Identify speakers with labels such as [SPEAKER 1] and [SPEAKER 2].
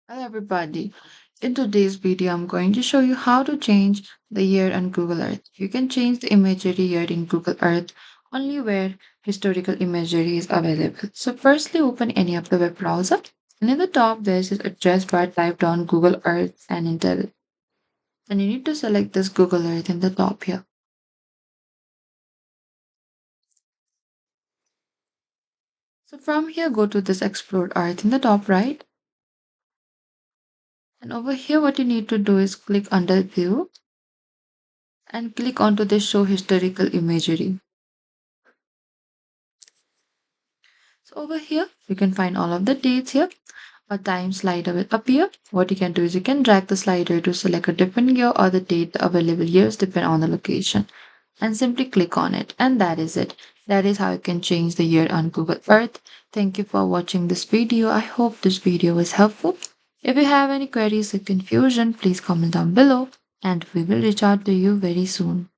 [SPEAKER 1] Hello everybody. In today's video, I'm going to show you how to change the year on Google Earth. You can change the imagery year in Google Earth only where historical imagery is available. So firstly, open any of the web browser. And in the top, there's this address bar. Type down Google Earth and enter it. And you need to select this Google Earth in the top here. So from here, go to this Explore Earth in the top right. And over here, what you need to do is click under View and click onto the Show Historical Imagery. So over here, you can find all of the dates here. A time slider will appear. What you can do is you can drag the slider to select a different year or the date. The available years depend on the location. And simply click on it. And that is it. That is how you can change the year on Google Earth. Thank you for watching this video. I hope this video was helpful. If you have any queries or confusion, please comment down below and we will reach out to you very soon.